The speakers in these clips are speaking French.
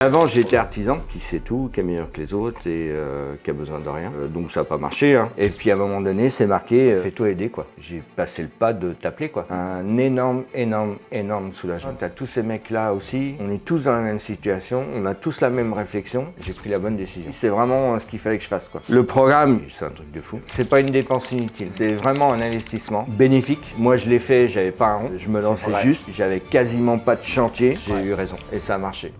Avant, j'étais artisan, qui sait tout, qui est meilleur que les autres et qui a besoin de rien. Donc ça n'a pas marché. Hein. Et puis à un moment donné, c'est marqué fais-toi aider quoi. J'ai passé le pas de t'appeler quoi. Un énorme soulagement. T'as tous ces mecs-là aussi. On est tous dans la même situation. On a tous la même réflexion. J'ai pris la bonne décision. C'est vraiment ce qu'il fallait que je fasse quoi. Le programme, c'est un truc de fou. C'est pas une dépense inutile. C'est vraiment un investissement bénéfique. Moi, je l'ai fait. J'avais pas un rond. Je me lançais juste. J'avais quasiment pas de chantier. J'ai eu raison et ça a marché.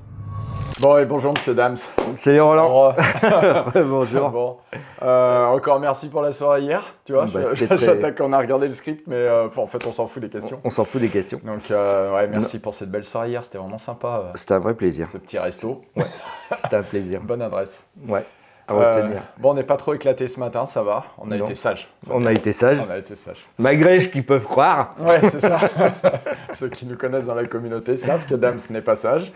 Bon, et bonjour Monsieur Dams. Salut Roland. Bonjour. Bon. Encore merci pour la soirée hier. Tu vois, j'attaque, on a regardé le script, mais en fait, on s'en fout des questions. On s'en fout des questions. Donc, ouais, merci pour cette belle soirée hier. C'était vraiment sympa. C'était un vrai plaisir. Ce petit resto. Ouais. C'était un plaisir. Bonne adresse. Ouais. À retenir. Bon, on n'est pas trop éclaté ce matin, ça va. On a été sages. On a été sages. On a été sages. Malgré ce qu'ils peuvent croire. Ouais, c'est ça. Ceux qui nous connaissent dans la communauté savent que Dams n'est pas sage.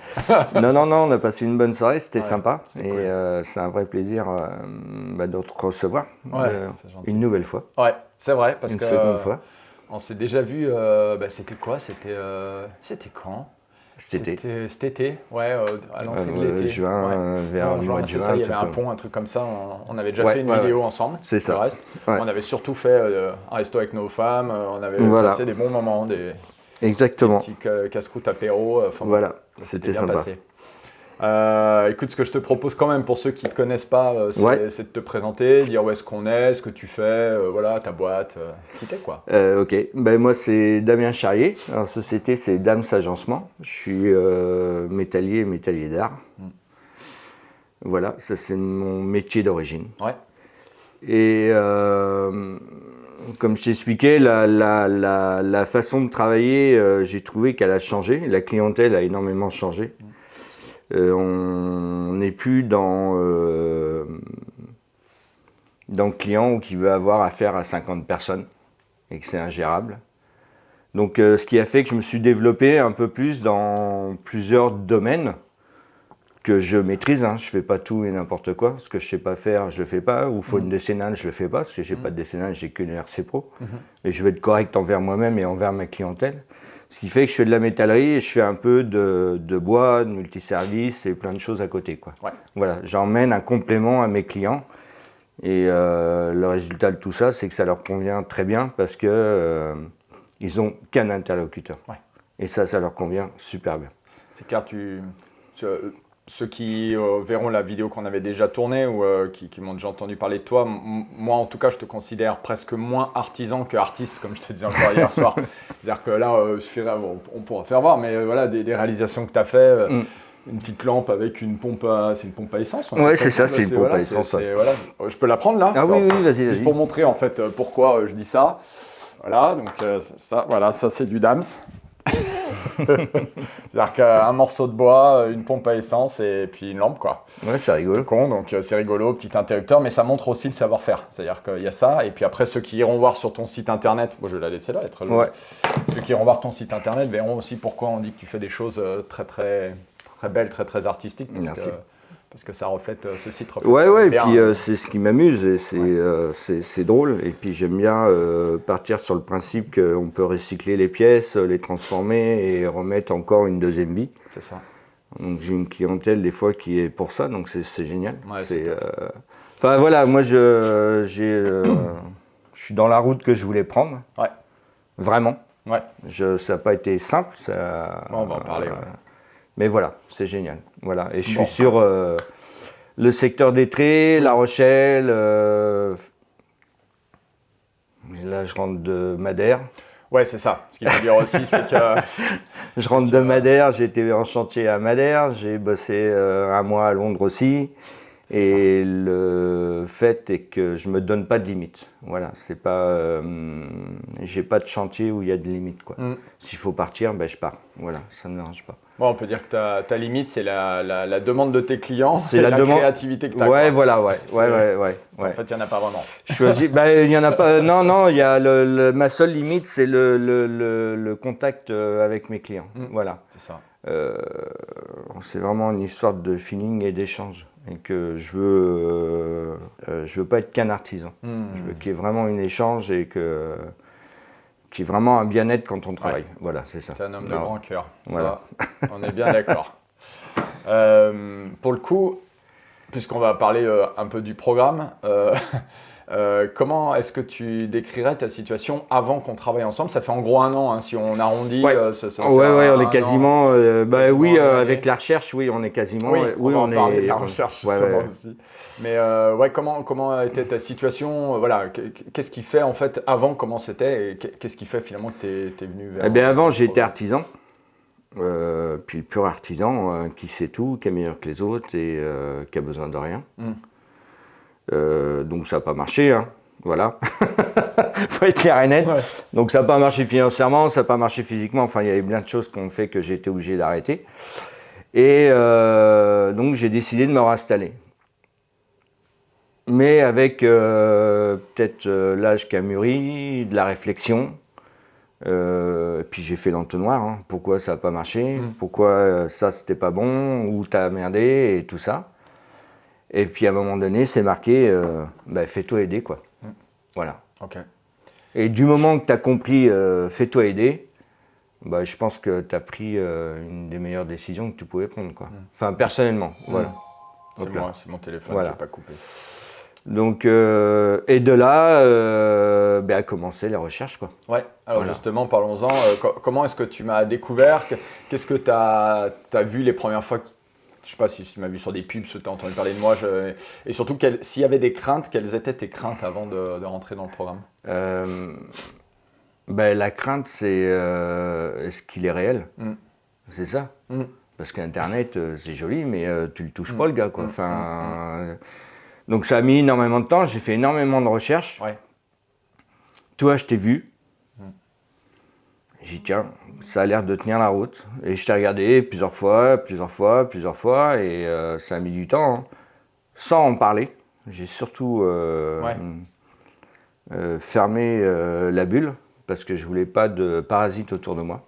Non, on a passé une bonne soirée, c'était sympa. Et cool. c'est un vrai plaisir de te recevoir c'est gentil. une nouvelle fois. Ouais, c'est vrai, parce une que seconde fois. On s'est déjà vu, c'était quoi? C'était quand? Cet été, ouais, à l'entrée de l'été. Juin, vers le mois de juin. Il y avait un pont, un truc comme ça. On avait déjà fait une vidéo ensemble. C'est ça. Le reste. Ouais. On avait surtout fait un resto avec nos femmes. On avait passé des bons moments, Exactement. des petits casse-croûtes apéro. Voilà, c'était c'était bien sympa. passé. Écoute, ce que je te propose quand même pour ceux qui ne te connaissent pas, c'est de te présenter, dire où est-ce qu'on est, ce que tu fais, voilà, ta boîte, qui t'es quoi. Ok, ben, moi c'est Damien Charrier, en société c'est Dams Agencement, je suis métallier d'art. Voilà, ça c'est mon métier d'origine. Ouais. Et comme je t'expliquais, la façon de travailler, j'ai trouvé qu'elle a changé, la clientèle a énormément changé. On n'est plus dans le client qui veut avoir affaire à 50 personnes et que c'est ingérable. Donc ce qui a fait que je me suis développé un peu plus dans plusieurs domaines que je maîtrise. Hein. Je ne fais pas tout et n'importe quoi. Ce que je ne sais pas faire, je ne le fais pas. Ou il faut une décennale, je ne le fais pas parce que je n'ai pas de décennale, j'ai qu'une RC Pro. Et je vais être correct envers moi-même et envers ma clientèle. Ce qui fait que je fais de la métallerie et je fais un peu de bois, de multiservice et plein de choses à côté, quoi. Ouais. Voilà, j'emmène un complément à mes clients et le résultat de tout ça, c'est que ça leur convient très bien parce que ils n'ont qu'un interlocuteur. Ouais. Et ça leur convient super bien. C'est clair, ceux qui verront la vidéo qu'on avait déjà tournée ou qui m'ont déjà entendu parler de toi, moi en tout cas je te considère presque moins artisan que artiste, comme je te disais encore hier soir. C'est-à-dire que là, on pourra faire voir, mais voilà, des réalisations que tu as fait, une petite lampe avec une pompe à essence. Ouais, c'est ça, c'est une pompe à essence. Voilà. Je peux la prendre là? Ah oui, vas-y. Juste pour montrer en fait pourquoi je dis ça. Voilà, donc ça c'est du Dams. C'est-à-dire qu'un morceau de bois, une pompe à essence et puis une lampe quoi. Ouais, c'est rigolo. Tout con, donc c'est rigolo, petit interrupteur, mais ça montre aussi le savoir-faire. C'est-à-dire qu'il y a ça, et puis après ceux qui iront voir sur ton site internet, moi je vais la laisser là, être très jolie. Ceux qui iront voir ton site internet verront aussi pourquoi on dit que tu fais des choses très très très belles, très très artistiques. Parce que ça reflète, ce site reflète. Ouais, et puis c'est ce qui m'amuse et c'est drôle. Et puis j'aime bien partir sur le principe qu'on peut recycler les pièces, les transformer et remettre encore une deuxième vie. C'est ça. Donc j'ai une clientèle des fois qui est pour ça, donc c'est génial. Ouais, Enfin voilà, moi je suis dans la route que je voulais prendre. Ouais. Vraiment. Ouais. Ça n'a pas été simple. Bon, on va en parler. Mais voilà, c'est génial. Voilà. Et je suis sur le secteur d'Étré, La Rochelle. Là, je rentre de Madère. Ouais, c'est ça. Ce qu'il veut dire aussi, c'est que... Je rentre de Madère, j'ai été en chantier à Madère, j'ai bossé un mois à Londres aussi. Et le fait est que je me donne pas de limite. Voilà, c'est pas, j'ai pas de chantier où il y a de limite quoi. S'il faut partir, je pars. Voilà, ça ne me dérange pas. Bon, on peut dire que ta limite, c'est la demande de tes clients, c'est la créativité que tu as. Ouais, voilà, ouais. En fait, il n'y en a pas vraiment. Il y en a pas. Non, il y a ma seule limite, c'est le contact avec mes clients. Voilà. C'est ça. C'est vraiment une histoire de feeling et d'échange. Et que je veux pas être qu'un artisan. Je veux qu'il y ait vraiment un échange et qu'il y ait vraiment un bien-être quand on travaille. Voilà, c'est ça. C'est un homme de grand cœur. Voilà. Ça, on est bien d'accord. Pour le coup, puisqu'on va parler un peu du programme, comment est-ce que tu décrirais ta situation avant qu'on travaille ensemble? Ça fait en gros 1 an, hein, si on arrondit. Ouais, Ça fait on est quasiment. quasiment Oui, une année. avec la recherche, oui, on est quasiment. Oui, on va en parler de la on- recherche ouais, justement ouais. aussi. Mais comment était ta situation? Voilà, qu'est-ce qui fait en fait avant comment c'était et qu'est-ce qui fait finalement que tu es venu vers. Eh bien, avant, j'étais artisan. Puis pur artisan qui sait tout, qui est meilleur que les autres et qui a besoin de rien. Donc ça n'a pas marché, hein. Voilà. Faut être clair et net. Ouais. Donc ça n'a pas marché financièrement, ça n'a pas marché physiquement. Enfin, il y avait plein de choses qui ont fait que j'ai été obligé d'arrêter. Et donc j'ai décidé de me réinstaller. Mais avec peut-être l'âge qui a mûri, de la réflexion. Puis j'ai fait l'entonnoir, hein. Pourquoi ça n'a pas marché, pourquoi ça c'était pas bon, ou t'as merdé et tout ça. Et puis à un moment donné, c'est marqué, fais-toi aider quoi. Voilà. Ok. Et du moment que tu as compris, fais-toi aider, je pense que tu as pris une des meilleures décisions que tu pouvais prendre quoi. Enfin personnellement, voilà. C'est Donc, moi, c'est mon téléphone Voilà. qui n'a pas coupé. Donc, et de là, a commencé les recherches quoi. Ouais, alors Voilà. justement, parlons-en. Comment est-ce que tu m'as découvert? Qu'est-ce que tu as vu les premières fois? Je ne sais pas si tu m'as vu sur des pubs, si tu as entendu parler de moi. Et surtout, s'il y avait des craintes, quelles étaient tes craintes avant de rentrer dans le programme? La crainte, c'est est-ce qu'il est réel? C'est ça. Parce qu'Internet, c'est joli, mais tu le touches pas, le gars, quoi. Donc ça a mis énormément de temps, j'ai fait énormément de recherches. Ouais. Toi, je t'ai vu. J'ai dit, tiens, ça a l'air de tenir la route. Et je t'ai regardé plusieurs fois, et ça a mis du temps, hein. Sans en parler. J'ai surtout fermé la bulle, parce que je voulais pas de parasites autour de moi.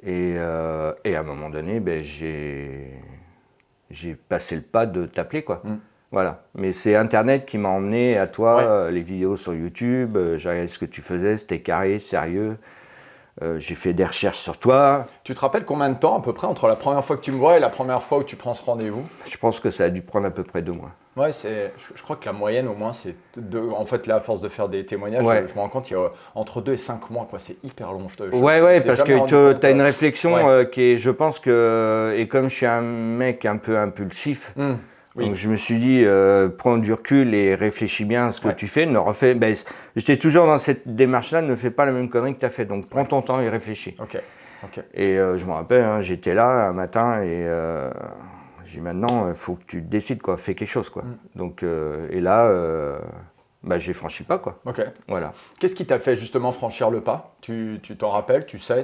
Et à un moment donné, j'ai passé le pas de t'appeler, quoi. Voilà. Mais c'est Internet qui m'a emmené à toi, les vidéos sur YouTube, j'ai regardé ce que tu faisais, c'était carré, sérieux. J'ai fait des recherches sur toi. Tu te rappelles combien de temps à peu près entre la première fois que tu me vois et la première fois où tu prends ce rendez-vous? Je pense que ça a dû prendre à peu près 2 mois. Ouais, je crois que la moyenne au moins c'est 2. En fait, là, à force de faire des témoignages, Ouais. je me rends compte qu'il y a entre 2 et 5 mois, quoi. C'est hyper long. Parce que tu as une réflexion qui est, je pense que, et comme je suis un mec un peu impulsif, Oui. donc je me suis dit, prends du recul et réfléchis bien à ce que tu fais. J'étais toujours dans cette démarche-là, ne fais pas la même connerie que tu as fait. Donc prends ton temps et réfléchis. Ok. Et je me rappelle, hein, j'étais là un matin et j'ai dit maintenant, il faut que tu décides, quoi, fais quelque chose, quoi. Donc, et là, j'ai franchi pas, quoi. Ok. Voilà. Qu'est-ce qui t'a fait justement franchir le pas? Tu t'en rappelles, tu sais,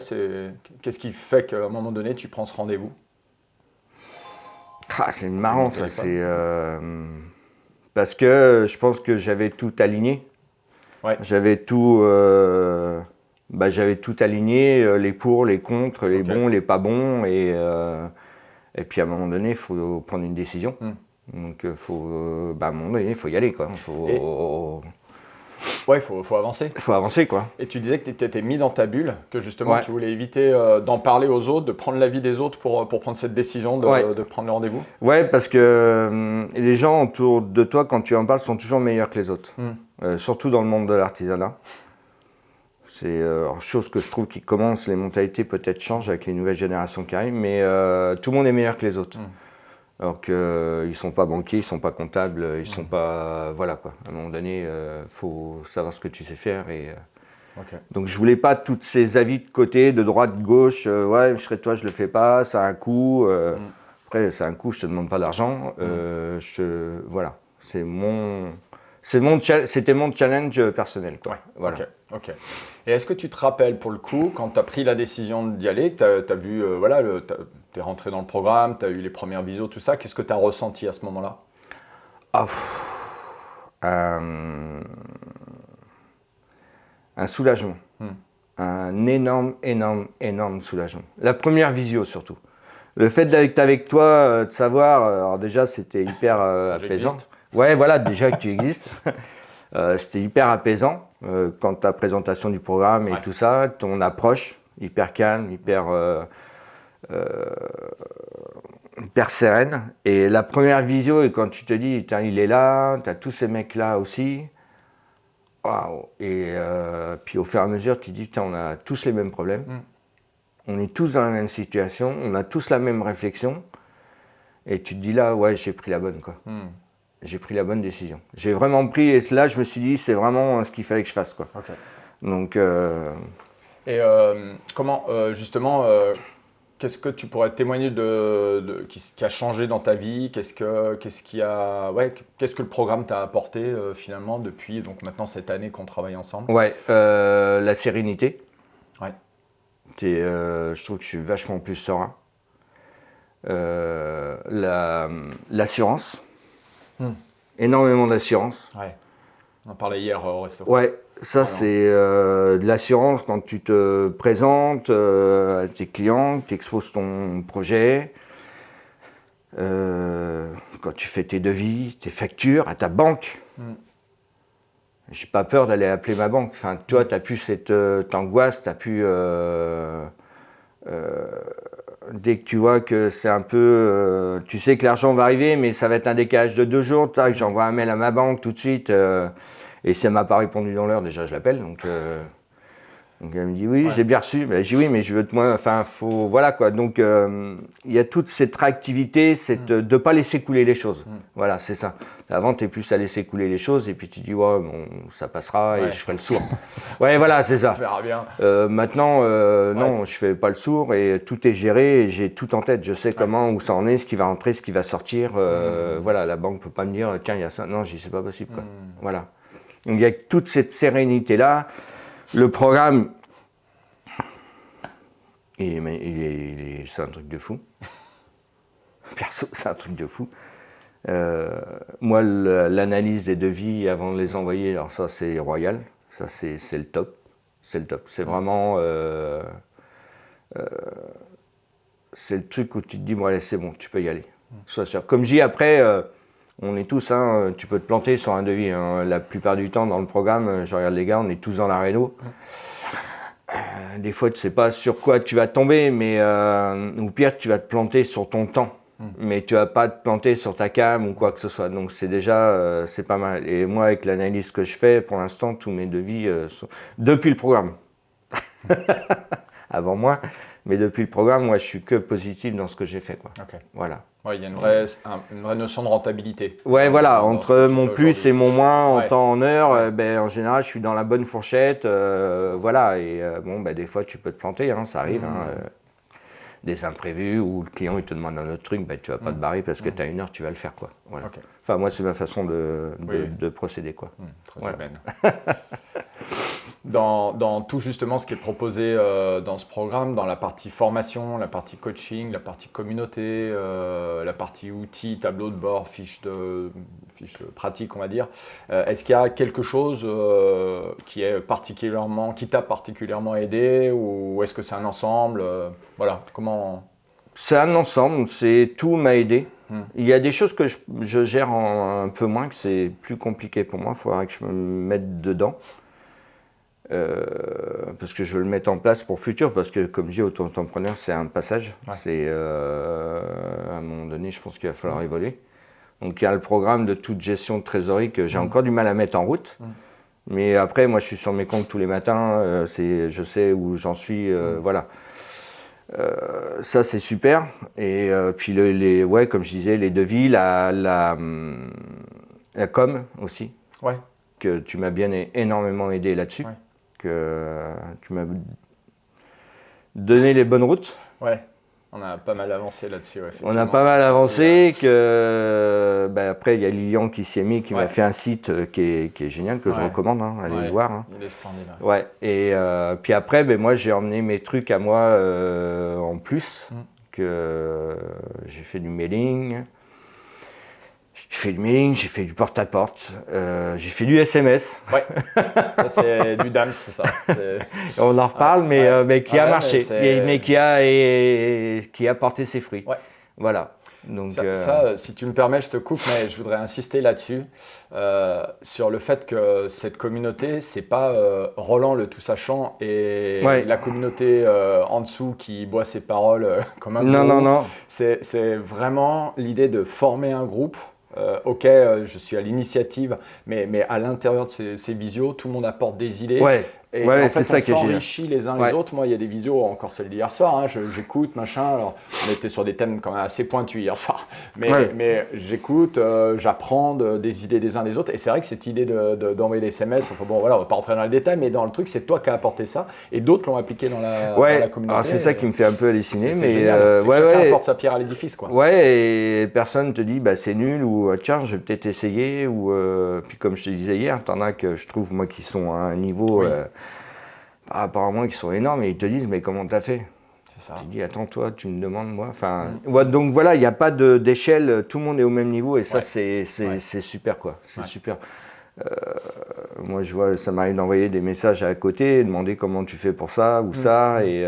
qu'est-ce qui fait qu'à un moment donné tu prends ce rendez-vous? Ah, c'est marrant ça, parce que je pense que j'avais tout aligné. Ouais. J'avais tout aligné, les pour, les contre, les bons, les pas bons, et puis à un moment donné, il faut prendre une décision. Donc à un moment donné, il faut y aller, quoi. Ouais, il faut avancer. Il faut avancer, quoi. Et tu disais que tu t'étais mis dans ta bulle, que justement tu voulais éviter d'en parler aux autres, de prendre l'avis des autres pour prendre cette décision de prendre le rendez-vous. Ouais, parce que les gens autour de toi, quand tu en parles, sont toujours meilleurs que les autres. Surtout dans le monde de l'artisanat. C'est chose que je trouve qui commence, les mentalités peut-être changent avec les nouvelles générations qui arrivent, mais tout le monde est meilleur que les autres. Alors qu'ils ne sont pas banquiers, ils ne sont pas comptables, ils ne sont pas... Voilà, quoi. À un moment donné, il faut savoir ce que tu sais faire. Donc je ne voulais pas tous ces avis de côté, de droite, de gauche. Ouais, je serais toi, je ne le fais pas, ça a un coût. Après, ça a un coût, je ne te demande pas d'argent. Voilà, c'était mon challenge personnel, quoi. Voilà. Ok. Et est-ce que tu te rappelles, pour le coup, quand tu as pris la décision d'y aller, tu as vu, tu es rentré dans le programme, tu as eu les premières visios, tout ça, qu'est-ce que tu as ressenti à ce moment-là? Un soulagement. Un énorme soulagement. La première visio, surtout. Le fait d'être avec toi, de savoir, alors déjà, c'était hyper apaisant. Ouais, voilà, déjà que tu existes. C'était hyper apaisant quand ta présentation du programme et tout ça, ton approche, hyper calme, hyper... hyper sereine. Et la première visio, et quand tu te dis, il est là, tu as tous ces mecs-là aussi. Waouh. Et puis au fur et à mesure, tu te dis, on a tous les mêmes problèmes. On est tous dans la même situation, on a tous la même réflexion. Et tu te dis là, ouais, j'ai pris la bonne, quoi. J'ai pris la bonne décision. J'ai vraiment pris, et là, je me suis dit, c'est vraiment ce qu'il fallait que je fasse, quoi. Okay. Donc, et comment, justement, qu'est-ce que tu pourrais témoigner qui a changé dans ta vie? Qu'est-ce que le programme t'a apporté finalement depuis donc maintenant cette année qu'on travaille ensemble? Ouais, la sérénité. Ouais. Je trouve que je suis vachement plus serein. L'assurance. Énormément d'assurance. Ouais. On en parlait hier au resto. Ouais, ça c'est de l'assurance quand tu te présentes à tes clients, que tu exposes ton projet, quand tu fais tes devis, tes factures à ta banque. J'ai pas peur d'aller appeler ma banque. Enfin, toi, tu n'as plus cette angoisse, tu n'as plus. Dès que tu vois que c'est un peu. Tu sais que l'argent va arriver, mais ça va être un décalage de 2 jours. Tac, j'envoie un mail à ma banque tout de suite. Et si elle ne m'a pas répondu dans l'heure, déjà je l'appelle. Donc elle me dit oui, ouais. J'ai bien reçu. Ben, je dis oui, mais je veux te moi. Enfin, faut. Voilà quoi. Donc il y a toute cette réactivité, de ne pas laisser couler les choses. Voilà, c'est ça. Avant, tu es plus à laisser couler les choses et puis tu dis ouais, bon, ça passera et je ferai le sourd. Ouais, voilà, c'est ça. On verra bien. Maintenant, non, je fais pas le sourd et tout est géré et j'ai tout en tête. Je sais comment, où ça en est, ce qui va rentrer, ce qui va sortir. Voilà, la banque peut pas me dire tiens, il y a ça. Non, je dis c'est pas possible. Quoi. Voilà. Donc il y a toute cette sérénité-là. Le programme, c'est un truc de fou. Perso, c'est un truc de fou. Moi, l'analyse des devis avant de les envoyer, alors ça, c'est royal. Ça, c'est le top. C'est le top. C'est vraiment... c'est le truc où tu te dis, bon, allez, c'est bon, tu peux y aller. Sois sûr. Comme je dis après... on est tous, hein, tu peux te planter sur un devis. Hein. La plupart du temps, dans le programme, je regarde les gars, on est tous dans la réno. Des fois, tu ne sais pas sur quoi tu vas tomber, mais ou pire, tu vas te planter sur ton temps. Mais tu ne vas pas te planter sur ta cam ou quoi que ce soit. Donc, c'est déjà, c'est pas mal. Et moi, avec l'analyse que je fais, pour l'instant, tous mes devis sont... Depuis le programme. Avant moi. Mais depuis le programme, moi, je suis que positif dans ce que j'ai fait. Quoi. Okay. Voilà. Ouais, il y a une vraie notion de rentabilité. Ouais, voilà, entre mon plus et mon moins en temps, en heure, en général, je suis dans la bonne fourchette. Voilà, et bon, des fois, tu peux te planter, hein, ça arrive. Des imprévus où le client il te demande un autre truc, tu vas pas te barrer parce que tu as 1 heure, tu vas le faire. Quoi. Voilà. Okay. Enfin, moi, c'est ma façon de procéder. Quoi. Très voilà. Dans tout justement ce qui est proposé dans ce programme, dans la partie formation, la partie coaching, la partie communauté, la partie outils, tableau de bord, fiche de pratique, on va dire, est-ce qu'il y a quelque chose qui t'a particulièrement aidé ou est-ce que c'est un ensemble voilà, comment... C'est un ensemble, tout m'a aidé. Il y a des choses que je gère un peu moins, que c'est plus compliqué pour moi, il faudra que je me mette dedans. Parce que je veux le mettre en place pour le futur, parce que comme je dis, auto-entrepreneur, c'est un passage. Ouais. C'est à un moment donné, je pense qu'il va falloir évoluer. Donc il y a le programme de toute gestion de trésorerie que j'ai encore du mal à mettre en route. Mais après, moi, je suis sur mes comptes tous les matins, je sais où j'en suis, voilà. Ça, c'est super. Et puis, comme je disais, les devis, la com aussi, que tu m'as bien énormément aidé là-dessus. Ouais. Que tu m'as donné les bonnes routes. Ouais, on a pas mal avancé là-dessus. Ouais, on a pas mal avancé. Après, il y a Lilian qui s'y est mis, qui m'a fait un site qui est génial, que je recommande. Hein, allez le voir. Hein. Il est splendide. Ouais. Et puis après, moi, j'ai emmené mes trucs à moi en plus. Que j'ai fait du mailing. J'ai fait du porte-à-porte, j'ai fait du SMS. Ouais, ça, c'est du DAMS, c'est ça. On en reparle, mais qui a marché, mais qui a porté ses fruits. Ouais. Voilà. Donc, ça, si tu me permets, je te coupe, mais je voudrais insister là-dessus, sur le fait que cette communauté, c'est pas Roland le tout sachant et la communauté en dessous qui boit ses paroles comme un gourou. Non. C'est vraiment l'idée de former un groupe. Ok, je suis à l'initiative, mais à l'intérieur de ces visios, tout le monde apporte des idées. Et en fait, c'est ça on s'enrichit les uns les autres. Moi, il y a des visios, encore celle d'hier soir, hein, j'écoute, machin. Alors, on était sur des thèmes quand même assez pointus hier soir. Mais j'écoute, j'apprends des idées des uns des autres. Et c'est vrai que cette idée d'envoyer des SMS, enfin, bon, voilà, on va pas rentrer dans le détail, mais dans le truc, c'est toi qui as apporté ça. Et d'autres l'ont appliqué dans la communauté. Alors c'est ça qui me fait un peu halluciner. C'est génial. Chacun apporte sa pierre à l'édifice, quoi. Ouais, et personne te dit, bah, c'est nul, ou tiens, je vais peut-être essayer. Ou, puis comme je te disais hier, t'en as que je trouve, moi, qui sont à un niveau... par rapport à moi, qui sont énormes, et ils te disent, mais comment t'as fait? C'est ça. Tu dis, attends, toi, tu me demandes, moi. Enfin, donc voilà, il n'y a pas d'échelle, tout le monde est au même niveau, et ça, c'est super, quoi. C'est super. Moi, je vois, ça m'arrive d'envoyer des messages à côté, demander comment tu fais pour ça ou ça, et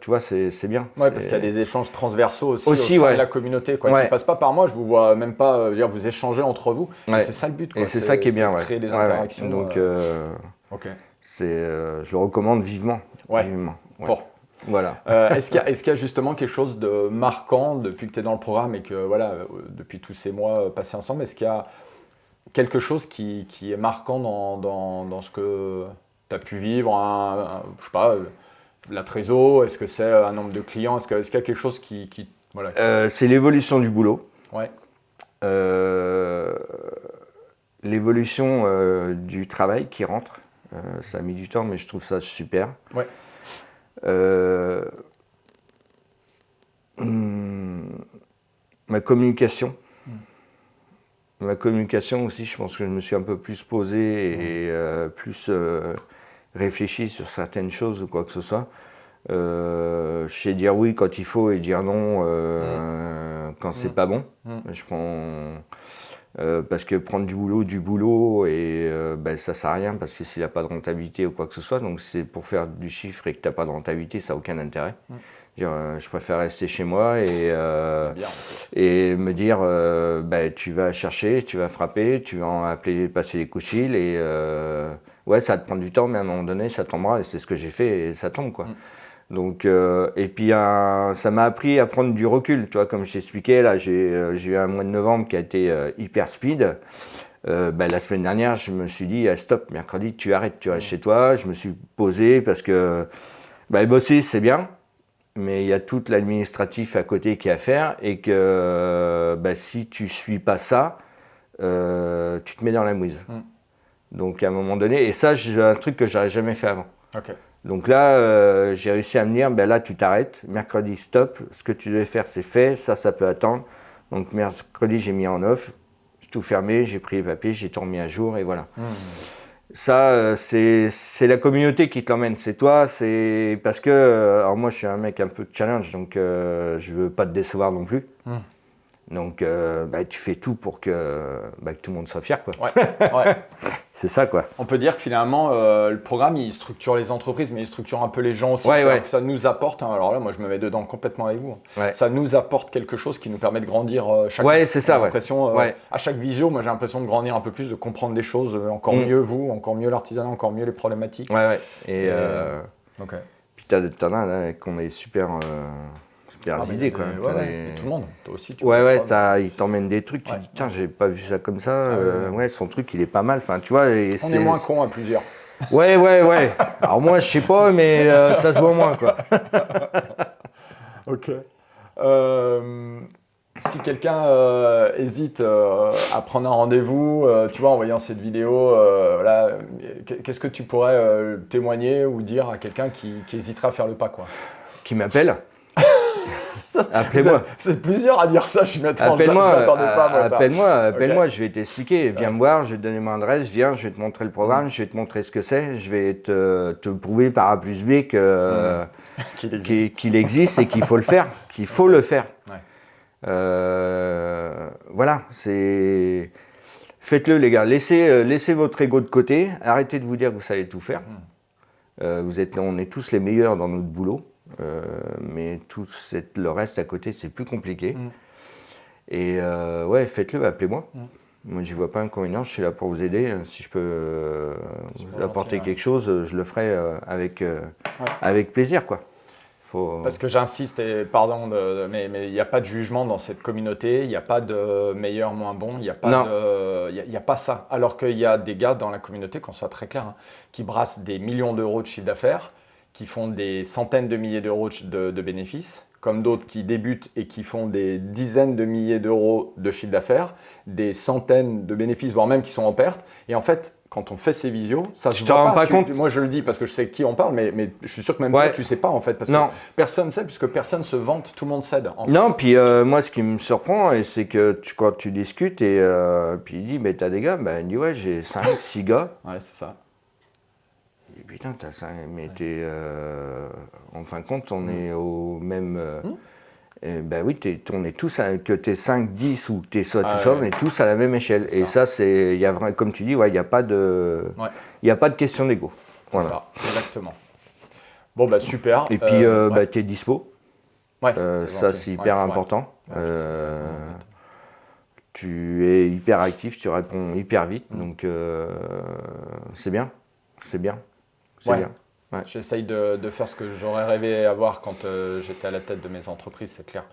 tu vois, c'est bien. Ouais, parce qu'il y a des échanges transversaux aussi au sein de la communauté, quoi. Qui ne passent pas par moi, je vous vois même pas, dire, vous échangez entre vous, et c'est ça le but, quoi. Et c'est ça qui est bien, créer des interactions. Donc, je le recommande vivement. Vivement. Bon. Voilà. Est-ce qu'il y a justement quelque chose de marquant depuis que tu es dans le programme et que, voilà, depuis tous ces mois passés ensemble, est-ce qu'il y a quelque chose qui est marquant dans ce que tu as pu vivre, je sais pas, la trésor, est-ce que c'est un nombre de clients, est-ce qu'il y a quelque chose qui voilà. C'est l'évolution du boulot. Ouais. L'évolution du travail qui rentre. Ça a mis du temps, mais je trouve ça super. Ouais. Ma communication. Ma communication aussi, je pense que je me suis un peu plus posé et plus réfléchi sur certaines choses ou quoi que ce soit. Je sais dire oui quand il faut et dire non quand c'est pas bon. Je prends... parce que prendre du boulot et ça sert à rien parce que s'il n'a pas de rentabilité ou quoi que ce soit, donc c'est pour faire du chiffre et que tu n'as pas de rentabilité, ça n'a aucun intérêt. Je préfère rester chez moi et me dire tu vas chercher, tu vas frapper, tu vas en appeler, passer les coups de fil et ça va te prendre du temps, mais à un moment donné ça tombera et c'est ce que j'ai fait et ça tombe, quoi. Donc, et puis ça m'a appris à prendre du recul, tu vois, comme je t'expliquais, là j'ai eu un mois de novembre qui a été hyper speed. La semaine dernière, je me suis dit stop, mercredi tu arrêtes, tu restes chez toi. Je me suis posé parce que bosser c'est bien, mais il y a tout l'administratif à côté qui est à faire et que si tu suis pas ça, tu te mets dans la mouise. Donc à un moment donné, et ça c'est un truc que j'aurais jamais fait avant. Okay. Donc là, j'ai réussi à me dire, là tu t'arrêtes, mercredi stop, ce que tu devais faire c'est fait, ça peut attendre. Donc mercredi j'ai mis en off, j'ai tout fermé, j'ai pris les papiers, j'ai tout remis à jour et voilà. Ça, c'est la communauté qui te l'emmène, c'est toi, c'est parce que, alors moi je suis un mec un peu de challenge, donc je veux pas te décevoir non plus. Donc tu fais tout pour que tout le monde soit fier, quoi. Ouais. C'est ça, quoi. On peut dire que finalement le programme il structure les entreprises, mais il structure un peu les gens aussi. Que ça nous apporte, alors là moi je me mets dedans complètement avec vous. Ça nous apporte quelque chose qui nous permet de grandir chacun. Ouais, c'est ça. À chaque visio, moi j'ai l'impression de grandir un peu plus, de comprendre des choses encore mieux, vous, encore mieux l'artisanat, encore mieux les problématiques. Et puis t'en as là qu'on a super idées, quoi. Et tout le monde, toi aussi. Ça, il t'emmène des trucs, tu dis tiens, j'ai pas vu ça comme ça. Son truc il est pas mal. Enfin, tu vois. Et on est moins con à plusieurs. Ouais. Alors moi je sais pas, mais ça se voit moins, quoi. Ok. Si quelqu'un hésite à prendre un rendez-vous, tu vois, en voyant cette vidéo, qu'est-ce que tu pourrais témoigner ou dire à quelqu'un qui hésiterait à faire le pas, quoi? Qui m'appelle. Appelez-moi. C'est plusieurs à dire ça, je m'attendais pas. Appelle-moi, je vais t'expliquer. Viens me voir, je vais te donner mon adresse, viens, je vais te montrer le programme, je vais te montrer ce que c'est, je vais te prouver par A plus B qu'il existe et qu'il faut le faire, Voilà, faites-le, les gars, laissez votre ego de côté, arrêtez de vous dire que vous savez tout faire. On est tous les meilleurs dans notre boulot. Mais tout le reste à côté, c'est plus compliqué. Et ouais, faites-le, appelez-moi. Moi, j'y vois pas inconvénient, je suis là pour vous aider. Si je peux vous apporter quelque chose, je le ferai avec plaisir, quoi. Parce que j'insiste, et pardon, mais il n'y a pas de jugement dans cette communauté, il n'y a pas de meilleur, moins bon, il n'y a pas ça. Alors qu'il y a des gars dans la communauté, qu'on soit très clair, hein, qui brassent des millions d'euros de chiffre d'affaires, qui font des centaines de milliers d'euros de bénéfices, comme d'autres qui débutent et qui font des dizaines de milliers d'euros de chiffre d'affaires, des centaines de bénéfices, voire même qui sont en perte. Et en fait, quand on fait ces visios, ça se voit pas compte. Moi, je le dis parce que je sais qui on parle, mais je suis sûr que même toi, tu ne sais pas en fait. Parce que personne ne sait, puisque personne ne se vante, tout le monde cède. Non, puis moi, ce qui me surprend, c'est que quand tu discutes, et puis il dit, mais t'as des gars, il dit, ouais, j'ai 5, 6 gars. Ouais, c'est ça. Et putain, t'as 5, mais t'es. En fin de compte, on est au même. Oui, on est tous, que t'es 5, 10 ou t'es ça, on est tous à la même échelle. Et ça, c'est. Comme tu dis, il n'y a pas de. Il n'y a pas de question d'ego. Voilà. C'est ça, exactement. Bon, bah super. Et puis, t'es dispo. Ouais, ça, c'est hyper important. Tu es hyper actif, tu réponds hyper vite. Donc, c'est bien. C'est bien. C'est bien. Ouais. J'essaye de faire ce que j'aurais rêvé avoir quand j'étais à la tête de mes entreprises, c'est clair.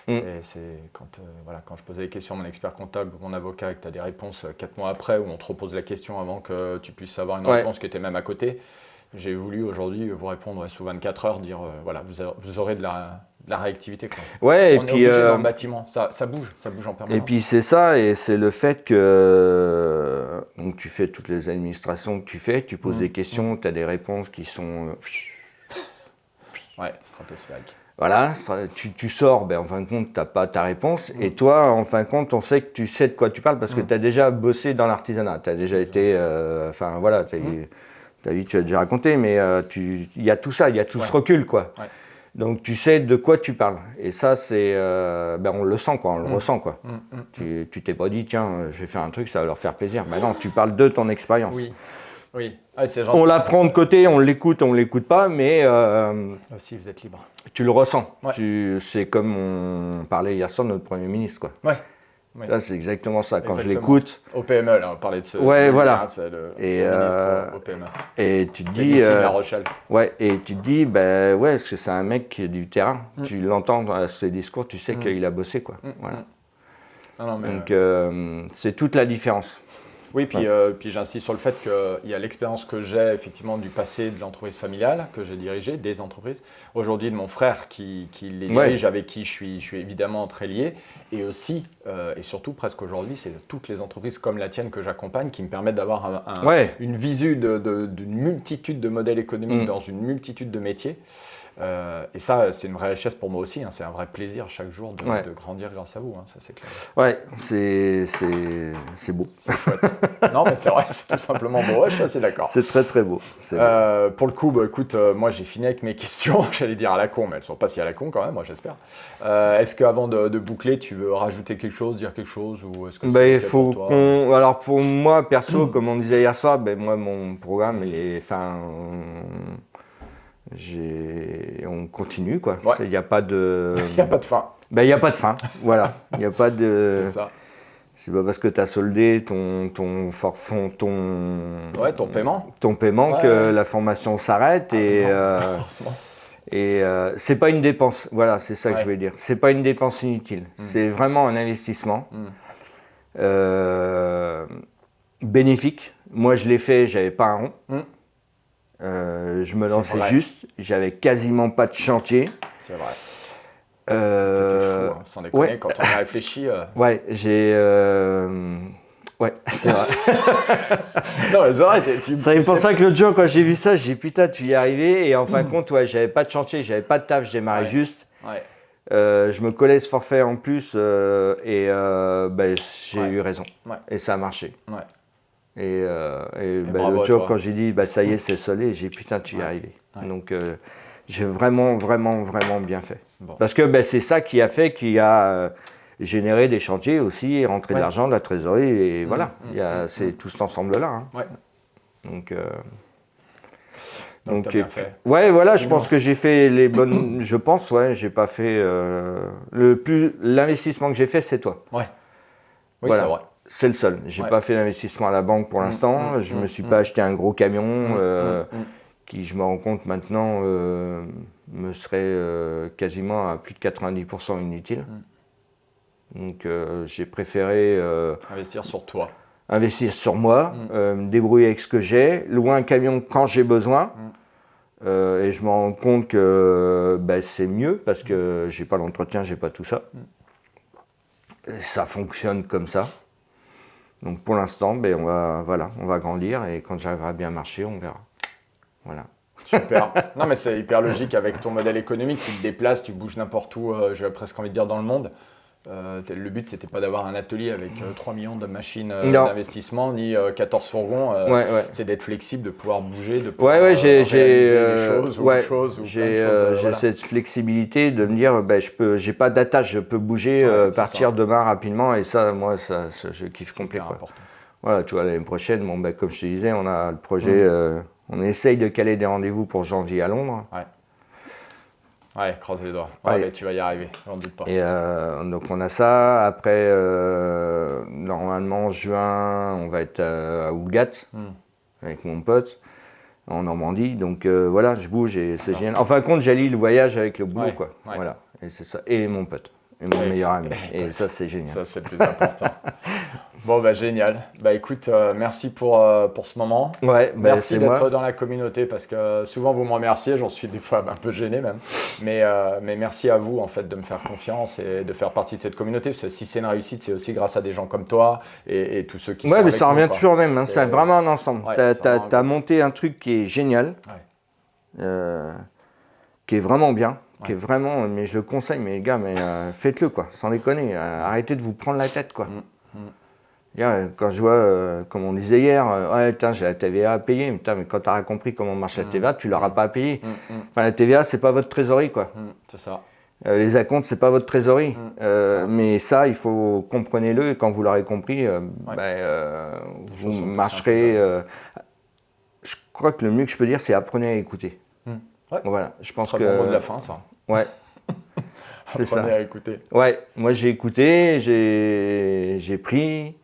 C'est quand je posais des questions à mon expert comptable ou mon avocat et que tu as des réponses 4 mois après, où on te repose la question avant que tu puisses avoir une réponse qui était même à côté. J'ai voulu aujourd'hui vous répondre sous 24 heures, dire voilà, vous aurez de la réactivité. Quoi. Ouais, on est obligé dans le bâtiment, ça bouge en permanence. Et puis c'est ça, et c'est le fait que donc tu fais toutes les administrations que tu fais, tu poses des questions, tu as des réponses qui sont stratosphériques. Voilà, tu sors, en fin de compte, tu n'as pas ta réponse. Et toi, en fin de compte, on sait que tu sais de quoi tu parles parce que tu as déjà bossé dans l'artisanat. Tu as déjà été. Ta vie, tu as déjà raconté, mais il y a tout ça, il y a tout ce recul, quoi. Ouais. Donc, tu sais de quoi tu parles. Et ça, c'est. On le sent, quoi, on le ressent, quoi. Tu t'es pas dit, tiens, je vais faire un truc, ça va leur faire plaisir. Non, tu parles de ton expérience. Oui. Ah, c'est gentil. On la prend de côté, on l'écoute pas, mais. Aussi, vous êtes libre. Tu le ressens. Ouais. C'est comme on parlait hier soir de notre Premier ministre, quoi. Ouais. Ça, c'est exactement ça. Quand je l'écoute. Au PME, là, on parlait de ce. Ouais, voilà. C'est le ministre au PME. Et tu te dis. La Rochelle. Ouais, et tu te dis, est-ce que c'est un mec du terrain. Tu l'entends à ses discours, tu sais qu'il a bossé, quoi. Voilà. Non, mais donc, c'est toute la différence. Oui, puis j'insiste sur le fait qu'il y a l'expérience que j'ai effectivement du passé de l'entreprise familiale que j'ai dirigée, des entreprises. Aujourd'hui, de mon frère qui les dirige, avec qui je suis évidemment très lié. Et aussi, et surtout presque aujourd'hui, c'est toutes les entreprises comme la tienne que j'accompagne qui me permettent d'avoir une visu d'une multitude de modèles économiques dans une multitude de métiers. Et ça, c'est une vraie richesse pour moi aussi. C'est un vrai plaisir chaque jour de grandir grâce à vous. Ça, c'est clair. Ouais, c'est beau. C'est chouette. Non, mais c'est vrai, c'est tout simplement beau. Ouais, je suis assez d'accord. C'est très, très beau. Pour le coup, écoute, moi, j'ai fini avec mes questions. J'allais dire à la con, mais elles ne sont pas si à la con quand même, moi, j'espère. Est-ce qu'avant de boucler, tu veux rajouter quelque chose, dire quelque chose ou est-ce que il faut pour toi Alors, pour moi, perso, comme on disait hier soir, moi, mon programme, il est... On continue, quoi. Il n'y a pas de... Il n'y a pas de fin. Il n'y a pas de fin, voilà. Il n'y a pas de... C'est ça. C'est pas parce que tu as soldé ton paiement que la formation s'arrête. Et c'est pas une dépense, voilà, c'est ça que je veux dire. C'est pas une dépense inutile. C'est vraiment un investissement bénéfique. Moi, je l'ai fait, j'avais pas un rond. Je me lançais juste, j'avais quasiment pas de chantier. C'est vrai. T'étais fou, sans déconner, quand on y réfléchit. Ouais, ouais, c'est vrai. Non, mais c'est vrai. C'est pour ça que l'autre jour, quand j'ai vu ça, j'ai dit putain, tu y es arrivé. Et en fin de compte, j'avais pas de chantier, j'avais pas de taf, je démarrais juste. Ouais. Je me collais ce forfait en plus et j'ai eu raison. Ouais. Et ça a marché. Ouais. Et l'autre jour, quand j'ai dit ça y est, c'est soldé, j'ai dit putain, tu y es arrivé. Ouais. Donc, j'ai vraiment, vraiment, vraiment bien fait. Bon. Parce que c'est ça qui a fait qu'il y a généré des chantiers aussi, rentrer de l'argent, de la trésorerie, et voilà. C'est tout cet ensemble-là. Hein. Ouais. Donc, Donc, t'as bien fait. Ouais, voilà, je pense que j'ai fait les bonnes. Je pense, ouais, j'ai pas fait. L'investissement que j'ai fait, c'est toi. Ouais. Oui, Voilà. c'est vrai. C'est le seul. J'ai pas fait l'investissement à la banque pour l'instant. Je me suis pas acheté un gros camion qui, je me rends compte maintenant, me serait quasiment à plus de 90% inutile. Donc j'ai préféré investir sur toi. Investir sur moi, me débrouiller avec ce que j'ai, louer un camion quand j'ai besoin. Et je me rends compte que c'est mieux parce que j'ai pas l'entretien, j'ai pas tout ça. Ça fonctionne comme ça. Donc pour l'instant, on va grandir et quand j'arriverai à bien marcher, on verra. Voilà. Super. Non mais c'est hyper logique avec ton modèle économique, tu te déplaces, tu bouges n'importe où, j'avais presque envie de dire dans le monde. Le but c'était pas d'avoir un atelier avec 3 millions de machines d'investissement ni 14 fourgons, c'est d'être flexible, de pouvoir bouger, de pouvoir réaliser des choses ou autre chose ou plein de choses. J'ai cette flexibilité de me dire j'ai pas d'attache, je peux bouger, partir demain rapidement et ça moi ça je kiffe complet quoi. Voilà, tu vois l'année prochaine comme je te disais, on a le projet on essaye de caler des rendez-vous pour janvier à Londres. Ouais, croise les doigts. Tu vas y arriver, j'en doute pas. Et donc on a ça. Après, normalement, juin, on va être à Ougat avec mon pote en Normandie. Donc voilà, je bouge et c'est génial. En fin de compte, j'allie le voyage avec le boulot, quoi. Voilà, et c'est ça. Et mon pote, et mon meilleur ami. Et ça, c'est génial. Ça, c'est le plus important. Bon, génial. Écoute, merci pour ce moment. Merci d'être dans la communauté parce que souvent vous me remerciez, j'en suis des fois un peu gêné même. Mais merci à vous en fait de me faire confiance et de faire partie de cette communauté. Parce que si c'est une réussite, c'est aussi grâce à des gens comme toi et tous ceux qui sont avec mais ça revient toujours au même. Hein, c'est vraiment un ensemble. T'as monté un truc qui est génial, qui est vraiment bien. Qui est vraiment, mais je le conseille, mais les gars, faites-le quoi, sans déconner. Arrêtez de vous prendre la tête quoi. Quand je vois, comme on disait hier, j'ai la TVA à payer, mais quand tu auras compris comment marche la TVA, tu l'auras pas à payer. Enfin, la TVA, c'est pas votre trésorerie, quoi. C'est ça. Les acomptes, c'est pas votre trésorerie. Mais ça, il faut comprenez-le, et quand vous l'aurez compris, vous marcherez. Je crois que le mieux que je peux dire, c'est apprenez à écouter. Voilà, je pense que. Très bon mot de la fin, ça. Ouais. C'est ça. Apprenez à écouter. Ouais, moi j'ai écouté, j'ai pris.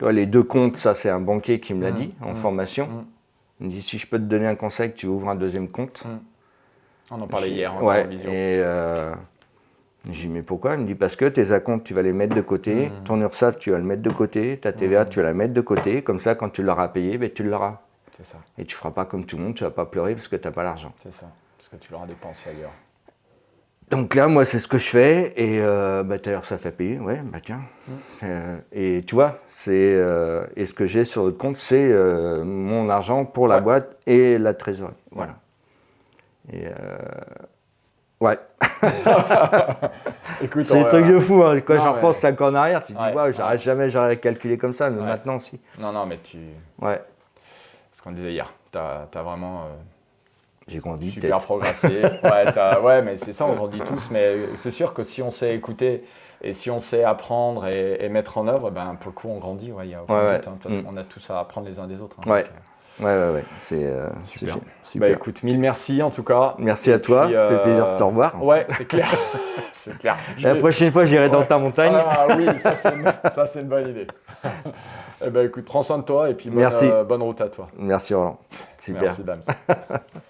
Les 2 comptes, ça c'est un banquier qui me l'a dit en formation. Il me dit si je peux te donner un conseil, tu ouvres un 2e compte. On en parlait hier en visio. Et j'ai dit mais pourquoi? Il me dit parce que tes acomptes tu vas les mettre de côté, ton URSSAF tu vas le mettre de côté, ta TVA tu vas la mettre de côté, comme ça quand tu l'auras payé, tu l'auras. C'est ça. Et tu feras pas comme tout le monde, tu vas pas pleurer parce que tu n'as pas l'argent. C'est ça, parce que tu l'auras dépensé ailleurs. Donc là, moi, c'est ce que je fais, et d'ailleurs, ça fait payer, tiens. Et tu vois, et ce que j'ai sur le compte, c'est mon argent pour la boîte et la trésorerie. Voilà. Et Écoute, c'est un truc de fou, hein. Quand j'en repense 5 ans en arrière, tu te dis, j'aurais calculé comme ça, mais maintenant, si. Non, mais tu. Ouais. Ce qu'on disait hier, t'as vraiment. J'ai grandi. Super progressé. Mais c'est ça, on grandit tous. Mais c'est sûr que si on sait écouter et si on sait apprendre et mettre en œuvre, pour le coup, on grandit. Il y a aucun doute. De toute façon, on a tous à apprendre les uns des autres. C'est super. Super. Écoute, mille merci en tout cas. Merci à toi. Ça fait plaisir de te revoir. Ouais, c'est clair. C'est clair. La prochaine fois, j'irai dans ta montagne. Ah oui, ça c'est une bonne idée. Écoute, prends soin de toi et puis bonne route à toi. Merci Roland. Super. Merci Dams.